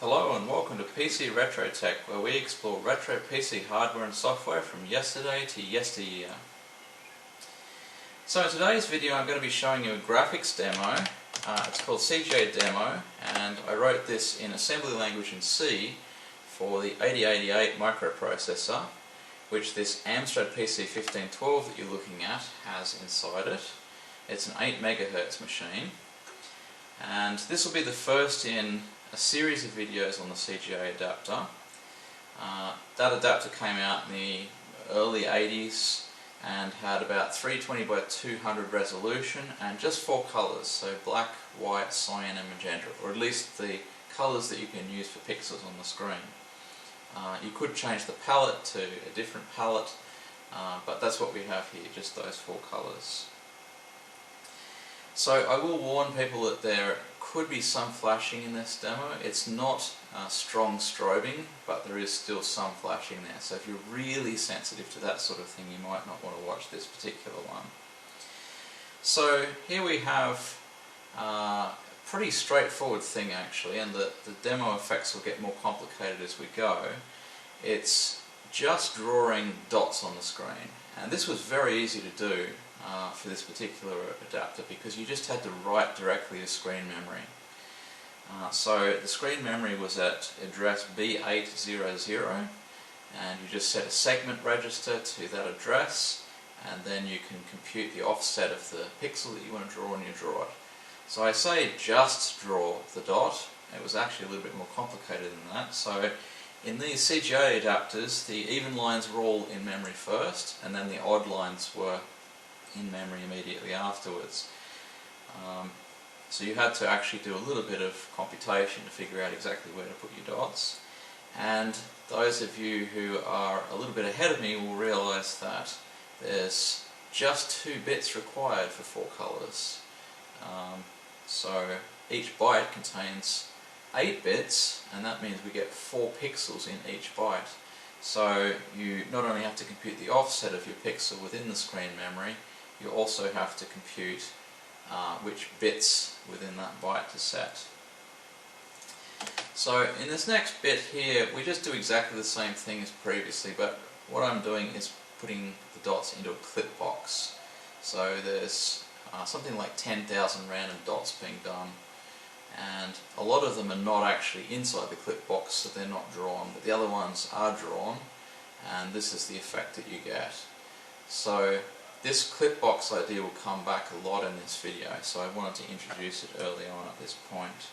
Hello and welcome to PC Retro Tech, where we explore retro PC hardware and software from yesterday to yesteryear. So in today's video I'm going to be showing you a graphics demo. It's called CGA Demo, and I wrote this in assembly language in C for the 8088 microprocessor, which this Amstrad PC 1512 that you're looking at has inside it. It's an 8 MHz machine, and this will be the first in a series of videos on the CGA adapter. That adapter came out in the early 80s and had about 320 by 200 resolution and just 4 colours, so black, white, cyan and magenta, or at least the colours that you can use for pixels on the screen. You could change the palette to a different palette, but that's what we have here, just those 4 colours. So I will warn people that there could be some flashing in this demo. It's not strong strobing, but there is still some flashing there. So if you're really sensitive to that sort of thing, you might not want to watch this particular one. So here we have a pretty straightforward thing actually, and the demo effects will get more complicated as we go. It's just drawing dots on the screen, and this was very easy to do for this particular adapter because you just had to write directly to screen memory. So the screen memory was at address B800, and you just set a segment register to that address, and then you can compute the offset of the pixel that you want to draw and you draw it. So I say just draw the dot. It was actually a little bit more complicated than that. So in these CGA adapters, the even lines were all in memory first, and then the odd lines were in memory immediately afterwards. So you had to actually do a little bit of computation to figure out exactly where to put your dots. And those of you who are a little bit ahead of me will realise that there's just 2 bits required for 4 colours. So each byte contains 8 bits, and that means we get 4 pixels in each byte. So you not only have to compute the offset of your pixel within the screen memory, you also have to compute which bits within that byte to set. So in this next bit here, we just do exactly the same thing as previously, but what I'm doing is putting the dots into a clip box. So there's something like 10,000 random dots being done, and a lot of them are not actually inside the clip box, so they're not drawn, but the other ones are drawn, and this is the effect that you get. So this clip box idea will come back a lot in this video, so I wanted to introduce it early on at this point.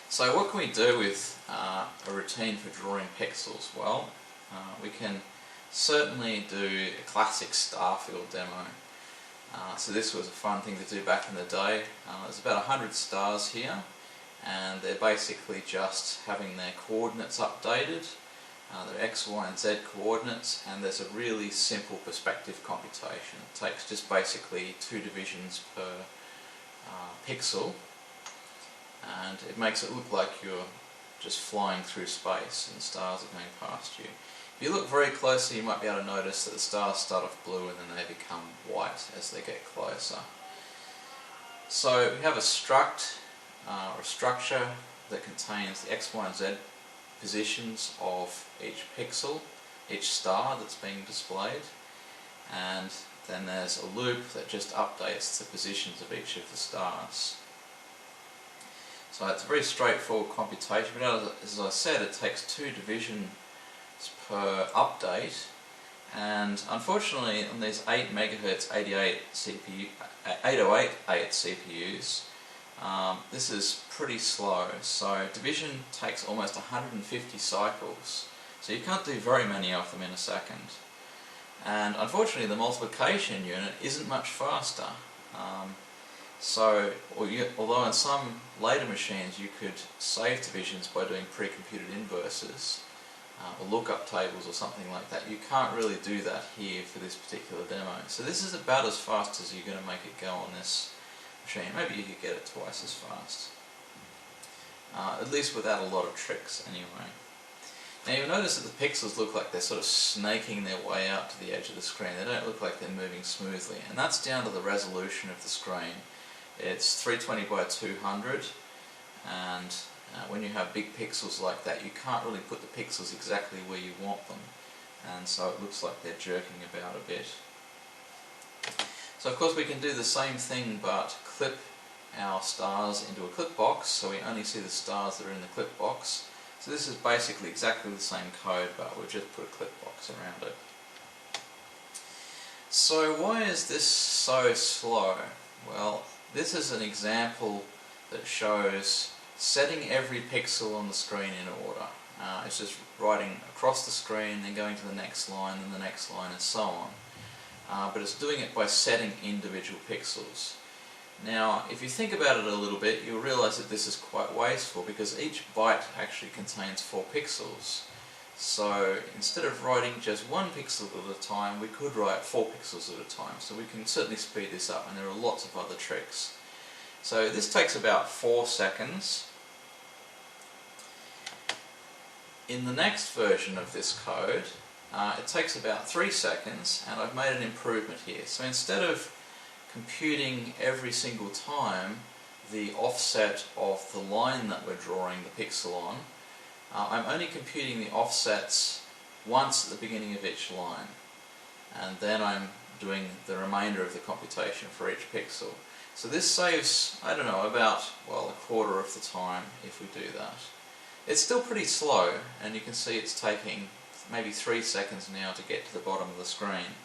So what can we do with a routine for drawing pixels? Well, we can certainly do a classic star field demo. So this was a fun thing to do back in the day. There's about 100 stars here, and they're basically just having their coordinates updated. Their X, Y and Z coordinates, and there's a really simple perspective computation. It takes just basically 2 divisions per pixel, and it makes it look like you're just flying through space and stars are going past you. If you look very closely, you might be able to notice that the stars start off blue and then they become white as they get closer. So we have a struct, or a structure, that contains the X, Y and Z positions of each pixel, each star that's being displayed, and then there's a loop that just updates the positions of each of the stars. So it's a very straightforward computation, but as I said, it takes 2 divisions per update, and unfortunately on these 8 MHz 808 CPUs, this is pretty slow. So division takes almost 150 cycles, so you can't do very many of them in a second. And unfortunately the multiplication unit isn't much faster. Although in some later machines you could save divisions by doing pre-computed inverses, or lookup tables or something like that, you can't really do that here for this particular demo. So this is about as fast as you're going to make it go on this machine. Maybe you could get it twice as fast. At least without a lot of tricks anyway. Now you'll notice that the pixels look like they're sort of snaking their way out to the edge of the screen. They don't look like they're moving smoothly, and that's down to the resolution of the screen. It's 320 by 200, and when you have big pixels like that, you can't really put the pixels exactly where you want them, and so it looks like they're jerking about a bit. So of course we can do the same thing, but clip our stars into a clip box, so we only see the stars that are in the clip box. So this is basically exactly the same code, but we've just put a clip box around it. So why is this so slow? Well, this is an example that shows setting every pixel on the screen in order. It's just writing across the screen, then going to the next line, and the next line, and so on. But it's doing it by setting individual pixels. Now, if you think about it a little bit, you'll realize that this is quite wasteful, because each byte actually contains 4 pixels. So instead of writing just 1 pixel at a time, we could write 4 pixels at a time. So we can certainly speed this up, and there are lots of other tricks. So this takes about 4 seconds. In the next version of this code, it takes about 3 seconds, and I've made an improvement here. So instead of computing every single time the offset of the line that we're drawing the pixel on, I'm only computing the offsets once at the beginning of each line, and then I'm doing the remainder of the computation for each pixel. So this saves, I don't know, about, well, a quarter of the time if we do that. It's still pretty slow, and you can see it's taking maybe 3 seconds now to get to the bottom of the screen.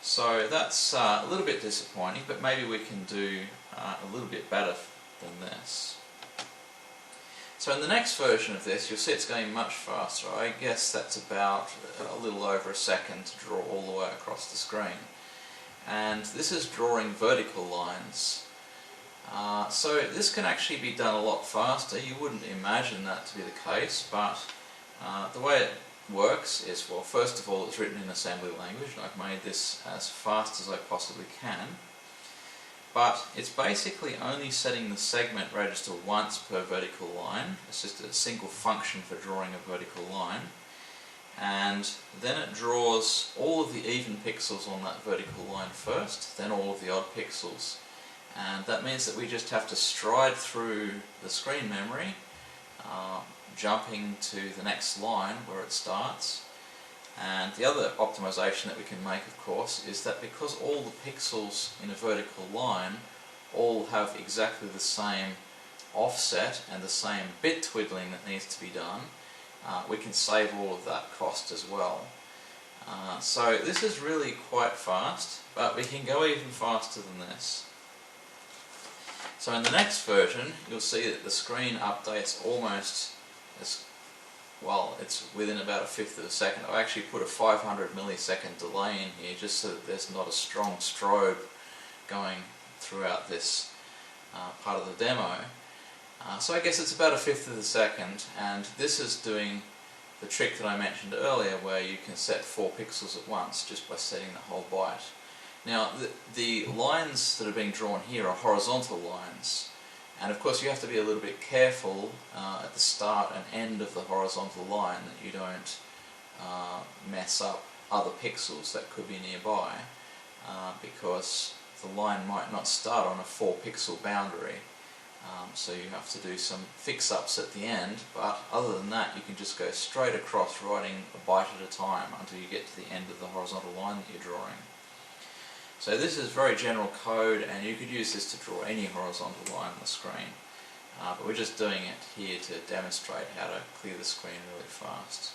So that's a little bit disappointing, but maybe we can do a little bit better than this. So in the next version of this, you'll see it's going much faster. I guess that's about a little over a second to draw all the way across the screen. And this is drawing vertical lines. So this can actually be done a lot faster. You wouldn't imagine that to be the case, but the way it works is, well, first of all, it's written in assembly language, and I've made this as fast as I possibly can. But it's basically only setting the segment register once per vertical line. It's just a single function for drawing a vertical line. And then it draws all of the even pixels on that vertical line first, then all of the odd pixels. And that means that we just have to stride through the screen memory, jumping to the next line where it starts. And the other optimization that we can make, of course, is that because all the pixels in a vertical line all have exactly the same offset and the same bit twiddling that needs to be done, we can save all of that cost as well. So this is really quite fast, but we can go even faster than this. So in the next version, you'll see that the screen updates almost as well. It's within about a fifth of a second. I've actually put a 500 millisecond delay in here just so that there's not a strong strobe going throughout this part of the demo. So I guess it's about a fifth of a second, and this is doing the trick that I mentioned earlier, where you can set 4 pixels at once just by setting the whole byte. Now the lines that are being drawn here are horizontal lines, and of course you have to be a little bit careful at the start and end of the horizontal line that you don't mess up other pixels that could be nearby, because the line might not start on a 4 pixel boundary. So you have to do some fix-ups at the end, but other than that you can just go straight across writing a byte at a time until you get to the end of the horizontal line that you're drawing. So this is very general code, and you could use this to draw any horizontal line on the screen, but we're just doing it here to demonstrate how to clear the screen really fast.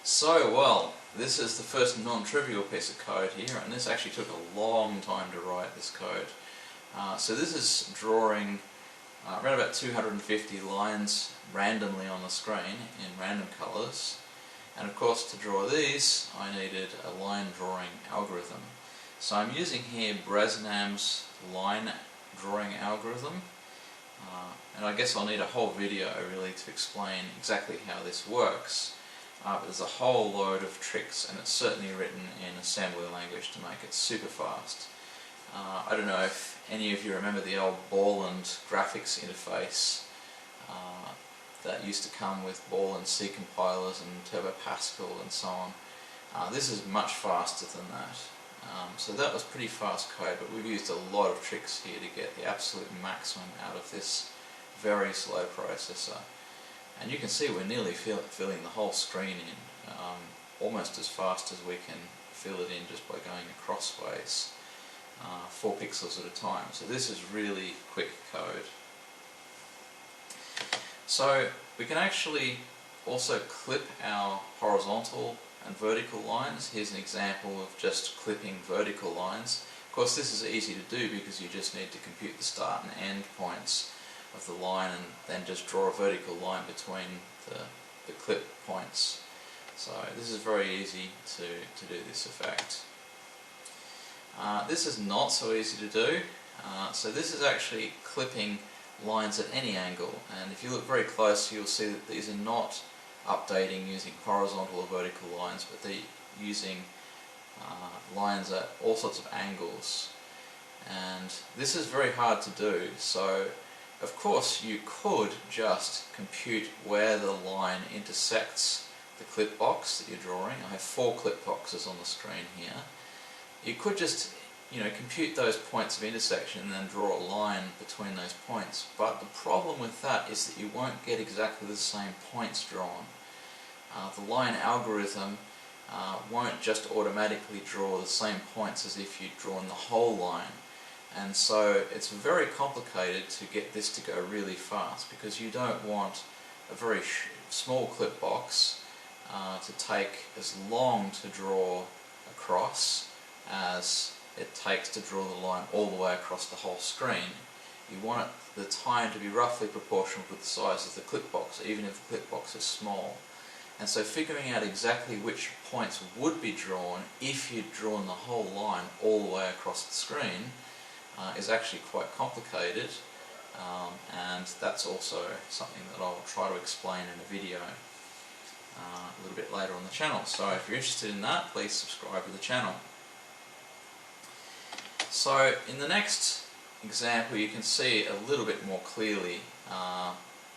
So, well, this is the first non-trivial piece of code here, and this actually took a long time to write this code. So this is drawing around about 250 lines randomly on the screen in random colours, and of course to draw these I needed a line drawing algorithm. So I'm using here Breznam's line drawing algorithm, and I guess I'll need a whole video really to explain exactly how this works, but there's a whole load of tricks, and it's certainly written in assembly language to make it super fast. I don't know if any of you remember the old Borland graphics interface that used to come with Borland C compilers and Turbo Pascal and so on. This is much faster than that. So that was pretty fast code, but we've used a lot of tricks here to get the absolute maximum out of this very slow processor. And you can see we're nearly filling the whole screen in, almost as fast as we can fill it in just by going acrossways, 4 pixels at a time. So this is really quick code. So we can actually also clip our horizontal and vertical lines. Here's an example of just clipping vertical lines. Of course, this is easy to do because you just need to compute the start and end points of the line and then just draw a vertical line between the clip points. So this is very easy to do this effect. This is not so easy to do. So this is actually clipping lines at any angle, and if you look very closely you'll see that these are not updating using horizontal or vertical lines, but they're using lines at all sorts of angles, and this is very hard to do. So of course you could just compute where the line intersects the clip box that you're drawing. I have 4 clip boxes on the screen here. You could just compute those points of intersection and then draw a line between those points, but the problem with that is that you won't get exactly the same points drawn. The line algorithm won't just automatically draw the same points as if you'd drawn the whole line, and so it's very complicated to get this to go really fast, because you don't want a very small clip box to take as long to draw across as it takes to draw the line all the way across the whole screen. You want the time to be roughly proportional with the size of the clip box, even if the clip box is small. And so figuring out exactly which points would be drawn if you'd drawn the whole line all the way across the screen is actually quite complicated, and that's also something that I'll try to explain in a video a little bit later on the channel. So if you're interested in that, please subscribe to the channel. So in the next example you can see a little bit more clearly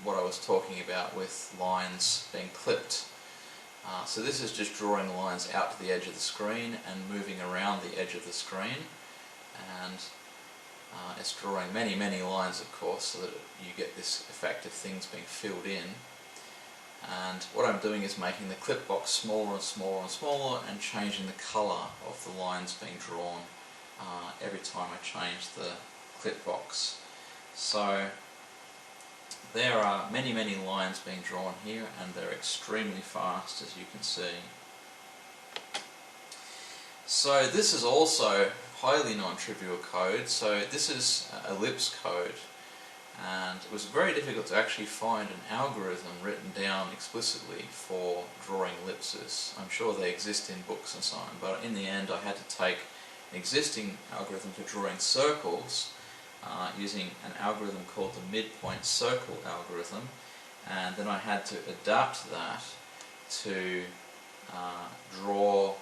what I was talking about with lines being clipped. So this is just drawing lines out to the edge of the screen and moving around the edge of the screen, and it's drawing many lines, of course, so that you get this effect of things being filled in. And what I'm doing is making the clip box smaller and smaller and smaller, and changing the colour of the lines being drawn every time I change the clip box. So there are many lines being drawn here, and they're extremely fast, as you can see. So this is also highly non-trivial code. So this is ellipse code, and it was very difficult to actually find an algorithm written down explicitly for drawing ellipses. I'm sure they exist in books and so on, but in the end I had to take an existing algorithm for drawing circles using an algorithm called the midpoint circle algorithm, and then I had to adapt that to draw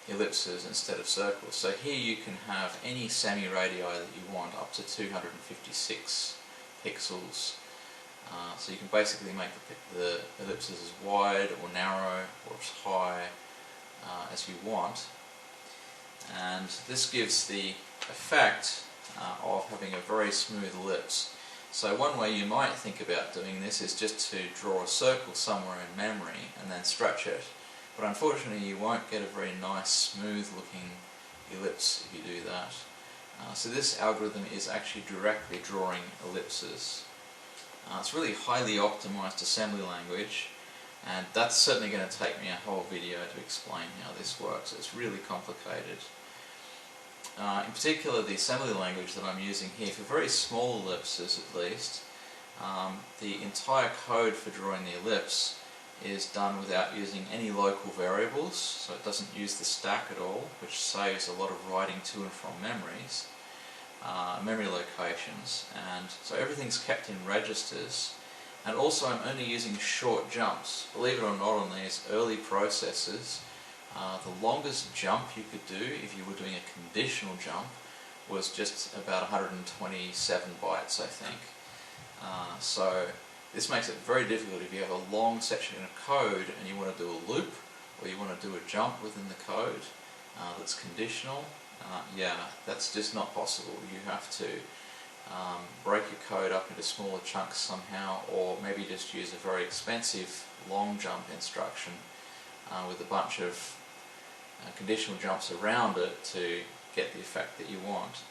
ellipses instead of circles. So here you can have any semi-radii that you want, up to 256 pixels. So you can basically make the ellipses as wide or narrow or as high as you want, and this gives the effect of having a very smooth ellipse. So one way you might think about doing this is just to draw a circle somewhere in memory and then stretch it, but unfortunately you won't get a very nice smooth looking ellipse if you do that. So this algorithm is actually directly drawing ellipses. It's really highly optimized assembly language, and that's certainly going to take me a whole video to explain how this works. It's really complicated. In particular, the assembly language that I'm using here, for very small ellipses at least, the entire code for drawing the ellipse is done without using any local variables, so it doesn't use the stack at all, which saves a lot of writing to and from memories, memory locations, and so everything's kept in registers. And also I'm only using short jumps. Believe it or not, on these early processors, the longest jump you could do if you were doing a conditional jump was just about 127 bytes, I think. So this makes it very difficult if you have a long section of code and you want to do a loop, or you want to do a jump within the code that's conditional. yeah, that's just not possible. You have to break your code up into smaller chunks somehow, or maybe just use a very expensive long jump instruction with a bunch of conditional jumps around it to get the effect that you want.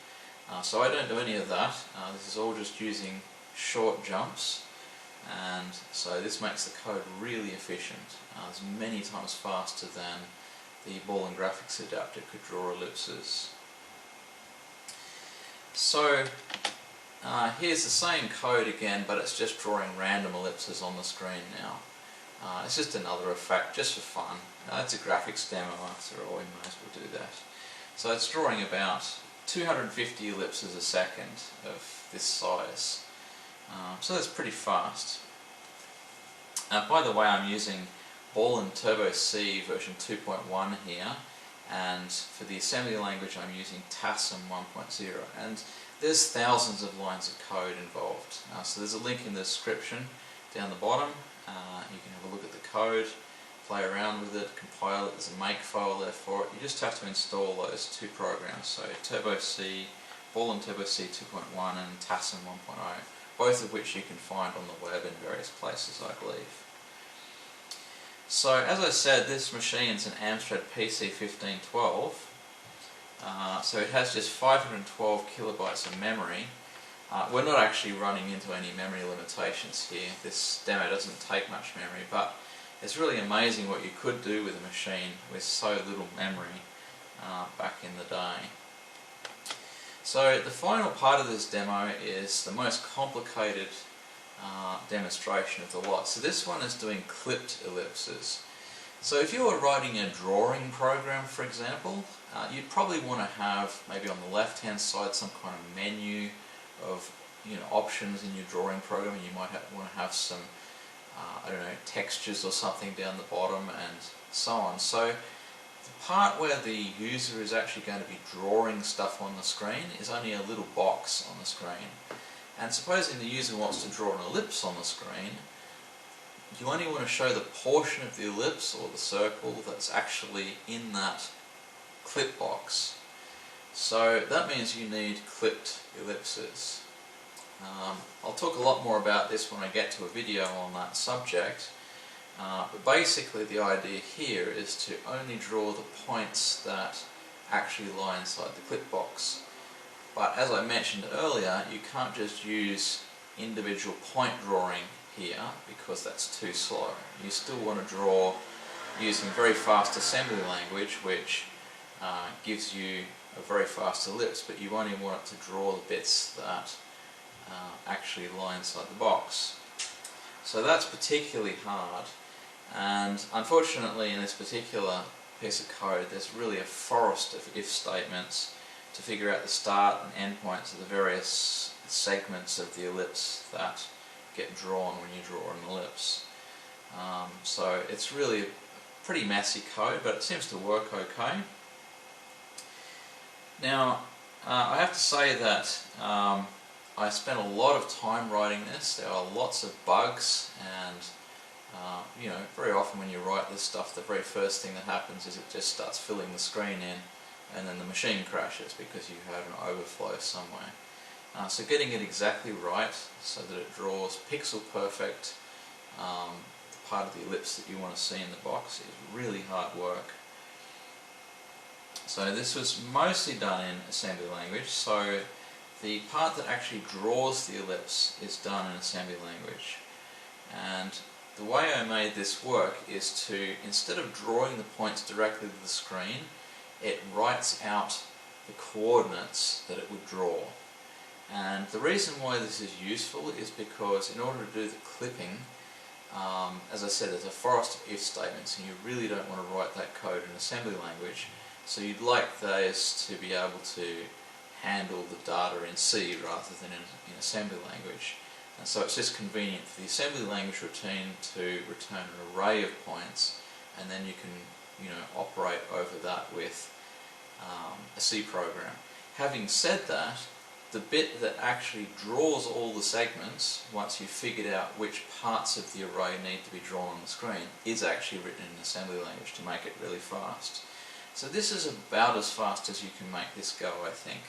So I don't do any of that. This is all just using short jumps, and so this makes the code really efficient. It's many times faster than the ball and graphics adapter could draw ellipses. So here's the same code again, but it's just drawing random ellipses on the screen now. It's just another effect, just for fun. It's a graphics demo after all, we might as well do that. So it's drawing about 250 ellipses a second of this size. So that's pretty fast. By the way, I'm using Ball and Turbo C version 2.1 here, and for the assembly language I'm using TASM 1.0, and there's thousands of lines of code involved. So there's a link in the description down the bottom. You can have a look at the code, play around with it, compile it. There's a make file there for it. You just have to install those two programs, so Turbo C, Ball and Turbo C 2.1 and TASM 1.0, both of which you can find on the web in various places, I believe. So as I said, this machine is an Amstrad PC 1512, so it has just 512 kilobytes of memory. We're not actually running into any memory limitations here. This demo doesn't take much memory, but it's really amazing what you could do with a machine with so little memory back in the day. So the final part of this demo is the most complicated demonstration of the lot. So this one is doing clipped ellipses. So if you were writing a drawing program, for example, you'd probably want to have maybe on the left hand side some kind of menu of options in your drawing program, and you might want to have some I don't know, textures or something down the bottom and so on. So the part where the user is actually going to be drawing stuff on the screen is only a little box on the screen. And supposing the user wants to draw an ellipse on the screen, you only want to show the portion of the ellipse or the circle that's actually in that clip box. So that means you need clipped ellipses. I'll talk a lot more about this when I get to a video on that subject, but basically the idea here is to only draw the points that actually lie inside the clip box. But as I mentioned earlier, you can't just use individual point drawing here because that's too slow. You still want to draw using very fast assembly language, which gives you a very fast ellipse, but you only want it to draw the bits that actually lie inside the box. So that's particularly hard, and unfortunately in this particular piece of code there's really a forest of if statements to figure out the start and end points of the various segments of the ellipse that get drawn when you draw an ellipse. So it's really a pretty messy code, but it seems to work okay. Now I have to say that I spent a lot of time writing this. There are lots of bugs, and very often when you write this stuff, the very first thing that happens is it just starts filling the screen in, and then the machine crashes because you had an overflow somewhere. So getting it exactly right so that it draws pixel perfect the part of the ellipse that you want to see in the box is really hard work. So this was mostly done in assembly language, so the part that actually draws the ellipse is done in assembly language. And the way I made this work is to, instead of drawing the points directly to the screen, it writes out the coordinates that it would draw. And the reason why this is useful is because in order to do the clipping, as I said, there's a forest of if statements, and you really don't want to write that code in assembly language. So you'd like those to be able to handle the data in C rather than in assembly language. And so it's just convenient for the assembly language routine to return an array of points, and then you can operate over that with a C program. Having said that, the bit that actually draws all the segments, once you've figured out which parts of the array need to be drawn on the screen, is actually written in assembly language to make it really fast. So this is about as fast as you can make this go, I think.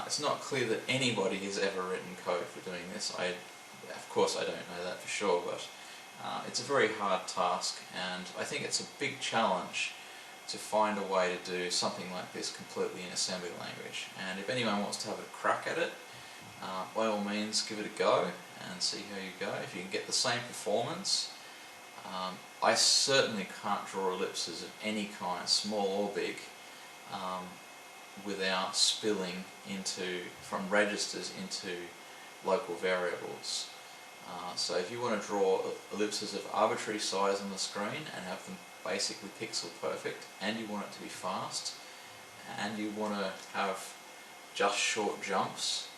It's not clear that anybody has ever written code for doing this. Of course I don't know that for sure, but it's a very hard task, and I think it's a big challenge to find a way to do something like this completely in assembly language. And if anyone wants to have a crack at it, by all means give it a go and see how you go. If you can get the same performance, I certainly can't draw ellipses of any kind, small or big, without spilling from registers into local variables. So if you want to draw ellipses of arbitrary size on the screen and have them basically pixel perfect, and you want it to be fast, and you want to have just short jumps,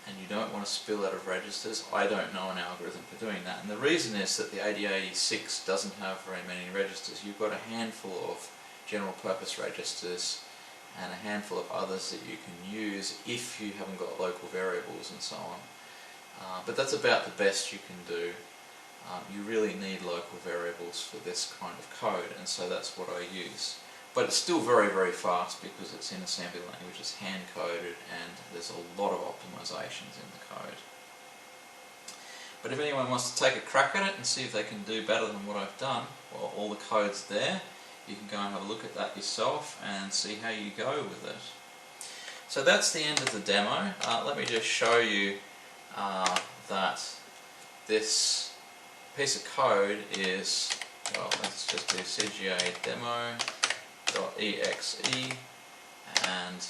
and you don't want to spill out of registers, I don't know an algorithm for doing that. And the reason is that the 8086 doesn't have very many registers. You've got a handful of general purpose registers and a handful of others that you can use if you haven't got local variables and so on. But that's about the best you can do. You really need local variables for this kind of code, and so that's what I use. But it's still very, very fast because it's in assembly language, it's hand-coded, and there's a lot of optimizations in the code. But if anyone wants to take a crack at it and see if they can do better than what I've done, well, all the code's there. You can go and have a look at that yourself and see how you go with it. So that's the end of the demo. Let me just show you that this piece of code is, well, let's just do CGA demo.exe, and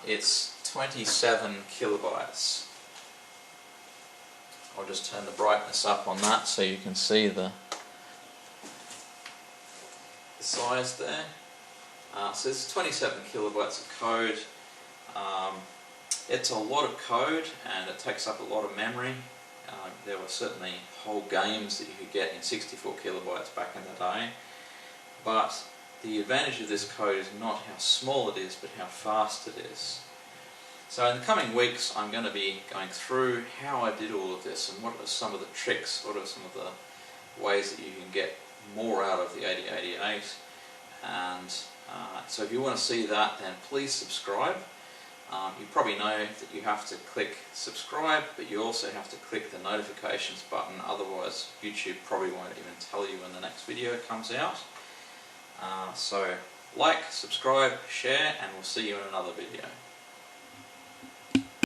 it's 27 kilobytes. I'll just turn the brightness up on that so you can see the size there. So it's 27 kilobytes of code. It's a lot of code and it takes up a lot of memory. There were certainly whole games that you could get in 64 kilobytes back in the day. But the advantage of this code is not how small it is, but how fast it is. So in the coming weeks I'm going to be going through how I did all of this and what are some of the tricks, what are some of the ways that you can get more out of the 8088. And so if you want to see that, then please subscribe. You probably know that you have to click subscribe, but you also have to click the notifications button, otherwise YouTube probably won't even tell you when the next video comes out. So like, subscribe, share, and we'll see you in another video.